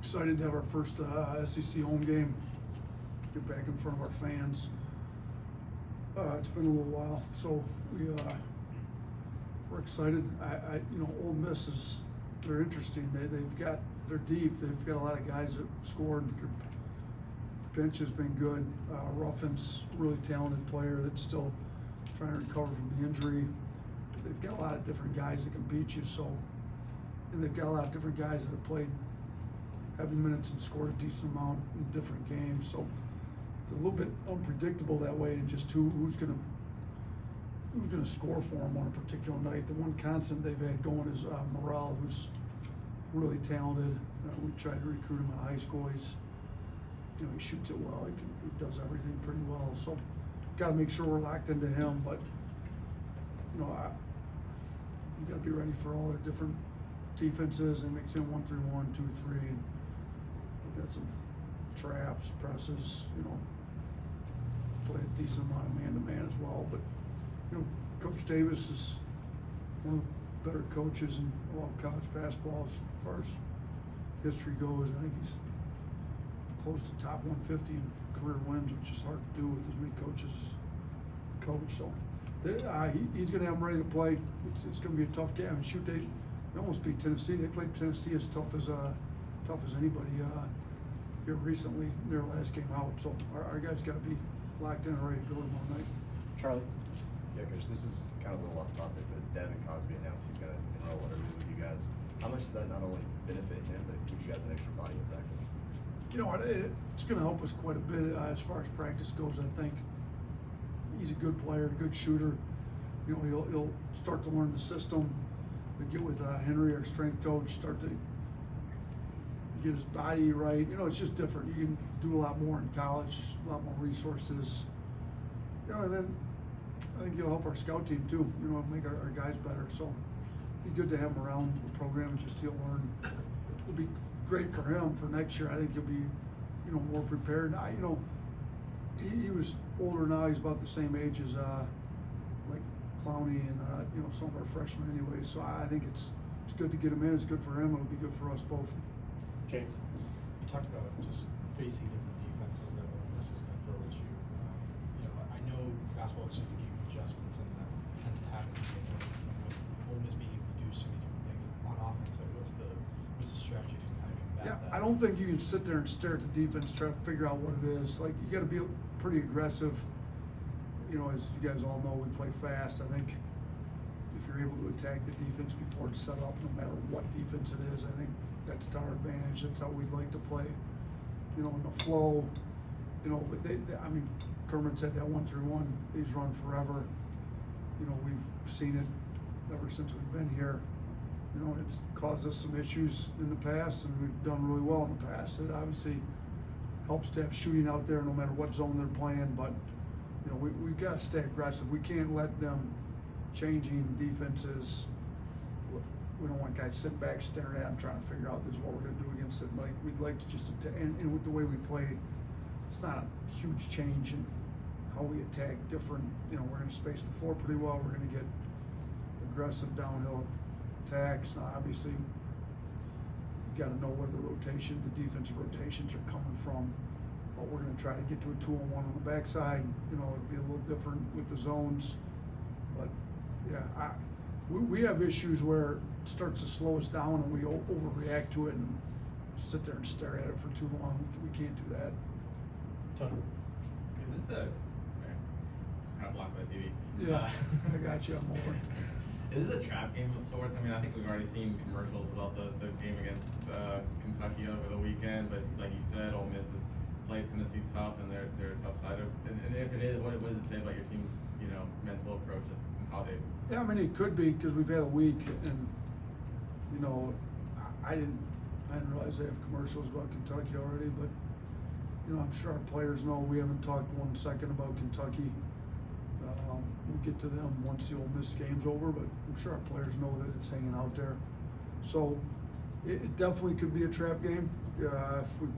excited to have our first SEC home game. Get back in front of our fans. It's been a little while, so we're excited. Ole Miss they're interesting. They're deep. They've got a lot of guys that scored. Their bench has been good. Ruffin's a really talented player that's still trying to recover from the injury. They've got a lot of different guys that can beat you. And they've got a lot of different guys that have played heavy minutes and scored a decent amount in different games. So it's a little bit unpredictable that way, and just who's gonna score for them on a particular night. The one constant they've had going is Morrell, who's really talented. We tried to recruit him in high school. He shoots it well. He does everything pretty well. So got to make sure we're locked into him. But you got to be ready for all their different defenses and mix in 1-3-1, 2-3. And we've got some traps, presses. Play a decent amount of man-to-man as well. But Coach Davis is one of the better coaches in all of college basketball as far as history goes. I think he's close to top 150 in career wins, which is hard to do with as many coaches coach. So he's going to have them ready to play. It's going to be a tough game. They almost beat Tennessee. They played Tennessee as tough as anybody here recently in their last game out. So our guys got to be locked in and ready to go tomorrow night. Charlie. Yeah, Coach, this is kind of a little off topic, but Devin Cosby announced he's going to enroll and everything with you guys. How much does that not only benefit him, but give you guys an extra body in practice? It's going to help us quite a bit as far as practice goes. I think he's a good player, good shooter. He'll start to learn the system. We get with Henry, our strength coach, start to get his body right. It's just different. You can do a lot more in college, a lot more resources. And then I think he'll help our scout team too. Make our guys better. So it'd be good to have him around the program. Just he'll learn. It'll be great for him for next year. I think he'll be, more prepared. He was older now. He's about the same age as like Clowney and some of our freshmen anyway. So I think it's good to get him in. It's good for him. It'll be good for us both. James, you talked about just facing different defenses that Ole Miss is going to throw at you. I know basketball is just a game of adjustments, and that tends to happen. Ole Miss being able to do so many different things on offense. What's the strategy to kind of combat that? I don't think you can sit there and stare at the defense, try to figure out what it is. Like, you got to be pretty aggressive. As you guys all know, we play fast. I think if you're able to attack the defense before it's set up, no matter what defense it is, I think that's to our advantage. That's how we'd like to play. In the flow. But Kermit said that 1-3-1, he's run forever. We've seen it ever since we've been here. It's caused us some issues in the past, and we've done really well in the past. It obviously helps to have shooting out there no matter what zone they're playing, but we've got to stay aggressive. We can't let them changing defenses. We don't want guys sitting back staring at them trying to figure out this is what we're going to do against it. Like, we'd like to just and with the way we play, it's not a huge change in how we attack different. We're going to space the floor pretty well. We're going to get aggressive downhill attacks. Now, obviously, you got to know where the defensive rotations are coming from. But we're going to try to get to a 2-on-1 on the backside. It'll be a little different with the zones. But yeah, we have issues where it starts to slow us down and we overreact to it and sit there and stare at it for too long. We can't do that. Tony. Is this kind of blocked by TV? Yeah, I got you. I'm over. Is this a trap game of sorts? I think we've already seen commercials about the game against Kentucky over the weekend, but like you said, Ole Miss has played Tennessee tough, and they're a tough side. And if it is, what does it say about your team's mental approach and how they? Yeah, it could be because we've had a week, and I didn't realize they have commercials about Kentucky already, but I'm sure our players know. We haven't talked 1 second about Kentucky. We'll get to them once the Ole Miss game's over, but I'm sure our players know that it's hanging out there. So it definitely could be a trap game if we've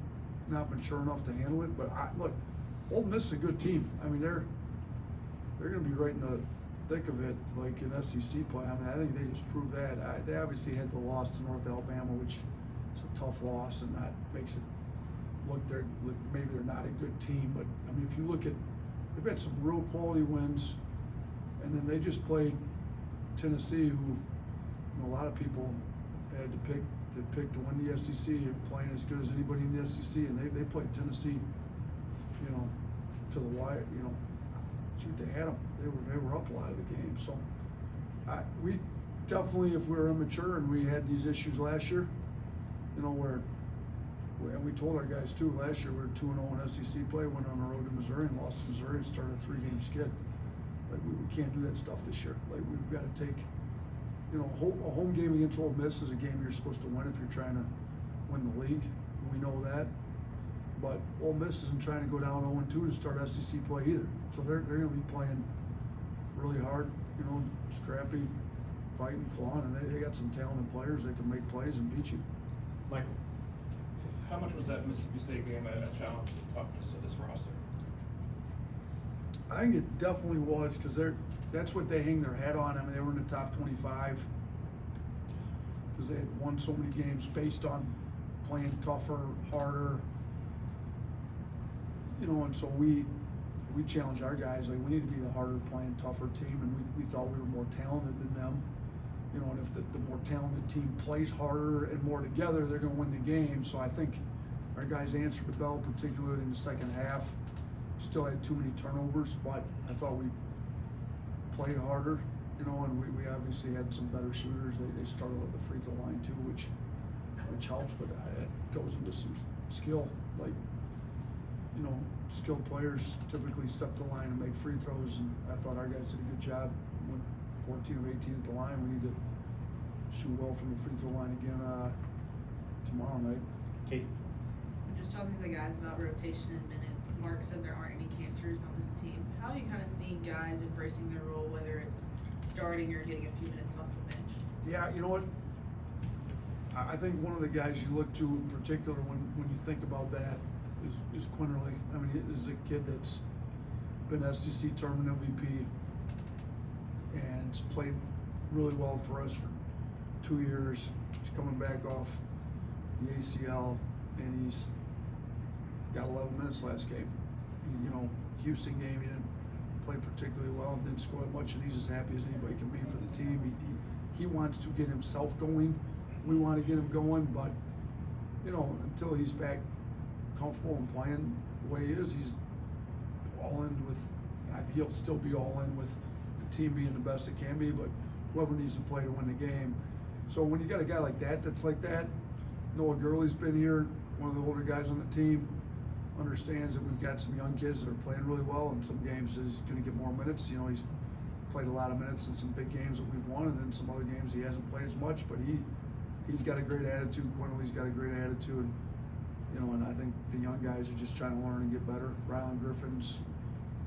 not been sure enough to handle it. But look, Ole Miss is a good team. They're going to be right in the thick of it, like in SEC play. I think they just proved that. They obviously had the loss to North Alabama, which it's a tough loss, and that makes it look maybe they're not a good team. But I mean, if you look at, they've had some real quality wins, and then they just played Tennessee, who, you know, a lot of people had to pick to win the SEC and playing as good as anybody in the SEC, and they played Tennessee, you know, to the wire. You know, shoot, they had them. They were up a lot of the game. So we definitely, if we were immature and we had these issues last year, you know, and we told our guys too, last year we were 2-0 in SEC play, went on the road to Missouri and lost to Missouri and started a 3-game skid. Like, we can't do that stuff this year. Like, we've got to take, you know, a home game against Ole Miss is a game you're supposed to win if you're trying to win the league. We know that. But Ole Miss isn't trying to go down 0-2 to start SEC play either. So they're going to be playing really hard, you know, scrappy, fighting, clawing, and they got some talented players that can make plays and beat you. Michael. How much was that Mississippi State game a challenge to the toughness of this roster? I think it definitely was, because that's what they hang their hat on. I mean, they were in the top 25 because they had won so many games based on playing tougher, harder. You know, and so we challenged our guys, like, we need to be the harder playing, tougher team, and we thought we were more talented than them. You know, and if the more talented team plays harder and more together, they're going to win the game. So I think our guys answered the bell, particularly in the second half. Still had too many turnovers, but I thought we played harder, you know, and we obviously had some better shooters. They started at the free throw line too, which helps, but it goes into some skill. Like, you know, skilled players typically step to the line and make free throws, and I thought our guys did a good job. Went 14 of 18 at the line. We need to shoot well from the free throw line again tomorrow night. Kate. Just talking to the guys about rotation and minutes, Mark said there aren't any cancers on this team. How are you kind of seeing guys embracing their role, whether it's starting or getting a few minutes off the bench? Yeah, you know what? I think one of the guys you look to in particular when you think about that is Quinterly. I mean, he is a kid that's been SEC tournament MVP and has played really well for us for 2 years. He's coming back off the ACL, and he's got 11 minutes last game. You know, Houston game, he didn't play particularly well and didn't score much, and he's as happy as anybody can be for the team. He wants to get himself going. We want to get him going, but, you know, until he's back comfortable and playing the way he is, he's all in with, I think he'll still be all in with the team being the best it can be, but whoever needs to play to win the game. So when you got a guy like that that's like that, Noah Gurley's been here, one of the older guys on the team, understands that we've got some young kids that are playing really well, and some games is going to get more minutes. You know, he's played a lot of minutes in some big games that we've won, and then some other games he hasn't played as much, but he's got a great attitude. Quinterly's got a great attitude. You know, and I think the young guys are just trying to learn and get better. Rylan Griffin's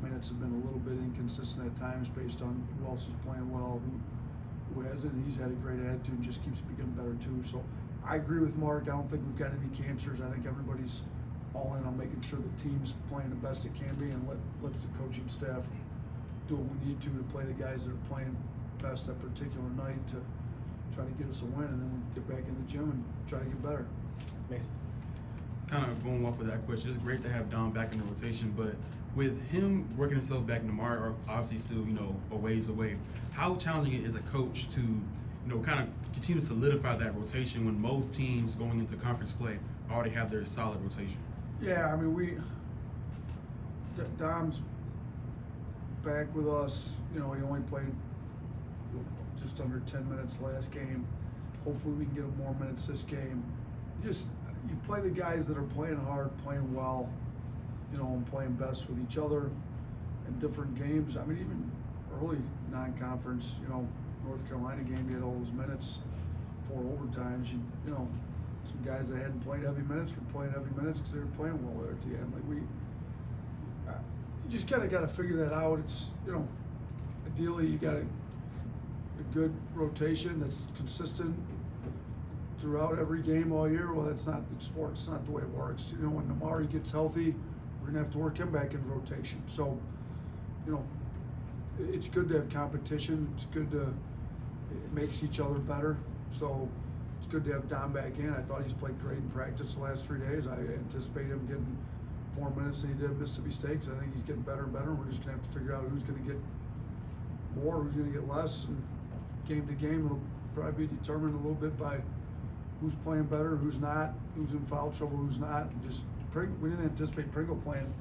minutes have been a little bit inconsistent at times based on who else is playing well, who hasn't. He's had a great attitude and just keeps getting better too. So I agree with Mark. I don't think we've got any cancers. I think everybody's all in on making sure the team's playing the best it can be, and lets the coaching staff do what we need to play the guys that are playing best that particular night to try to get us a win, and then we get back in the gym and try to get better. Mason. Kind of going off of that question, it's great to have Dom back in the rotation, but with him working himself back into Mar, are obviously still, you know, a ways away. How challenging it is a coach to, you know, kind of continue to solidify that rotation when most teams going into conference play already have their solid rotation? Yeah, I mean, Dom's back with us. You know, he only played just under 10 minutes last game. Hopefully we can get him more minutes this game. You play the guys that are playing hard, playing well, you know, and playing best with each other in different games. I mean, even early non-conference, you know, North Carolina game, you had all those minutes, 4 overtimes. You know, some guys that hadn't played heavy minutes were playing heavy minutes because they were playing well there at the end. Like, you just kind of got to figure that out. It's, you know, ideally you got a good rotation that's consistent throughout every game all year. Well, that's not in sports. It's not the way it works. You know, when Namari gets healthy, we're gonna have to work him back in rotation. So, you know, it's good to have competition. It's good to, it makes each other better. So it's good to have Don back in. I thought he's played great in practice the last 3 days. I anticipate him getting more minutes than he did at Mississippi State, 'cause I think he's getting better and better. We're just gonna have to figure out who's gonna get more, who's gonna get less, and game to game, it'll probably be determined a little bit by who's playing better, who's not, who's in foul trouble, who's not. And just we didn't anticipate Pringle playing,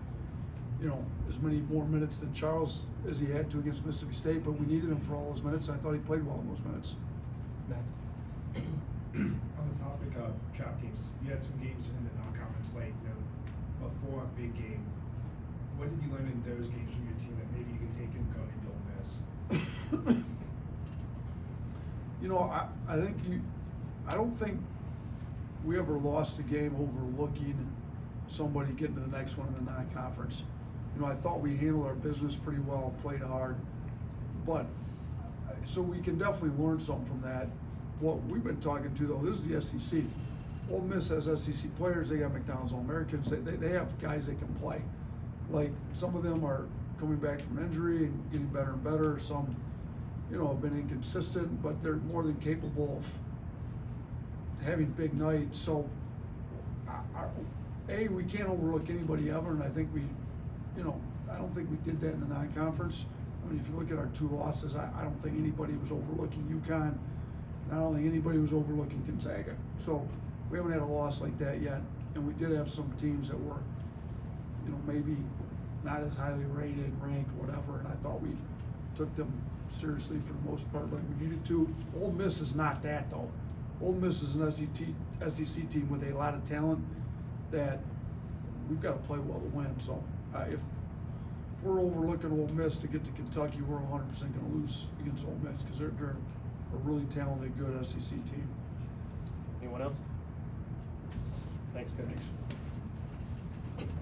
you know, as many more minutes than Charles as he had to against Mississippi State, but we needed him for all those minutes. I thought he played well in those minutes. Max. On the topic of trap games, you had some games in the non-conference slate, you know, before a big game. What did you learn in those games from your team that maybe you can take and go into Ole Miss? You know, I don't think we ever lost a game overlooking somebody getting to the next one in the non-conference. You know, I thought we handled our business pretty well, played hard, but so we can definitely learn something from that. What we've been talking to though, this is the SEC. Ole Miss has SEC players. They got McDonald's All-Americans. They have guys that can play. Like some of them are coming back from injury and getting better and better. Some, you know, have been inconsistent, but they're more than capable of having big nights. So, we can't overlook anybody ever, and I think I don't think we did that in the non-conference. I mean, if you look at our 2 losses, I don't think anybody was overlooking UConn, and I don't think anybody was overlooking Gonzaga. So, we haven't had a loss like that yet, and we did have some teams that were, you know, maybe not as highly rated, ranked, whatever, and I thought we took them seriously for the most part like we needed to. Ole Miss is not that though. Ole Miss is an SEC team with a lot of talent that we've got to play well to win. So if we're overlooking Ole Miss to get to Kentucky, we're 100% going to lose against Ole Miss because they're a really talented, good SEC team. Anyone else? Thanks, Coach. Thanks.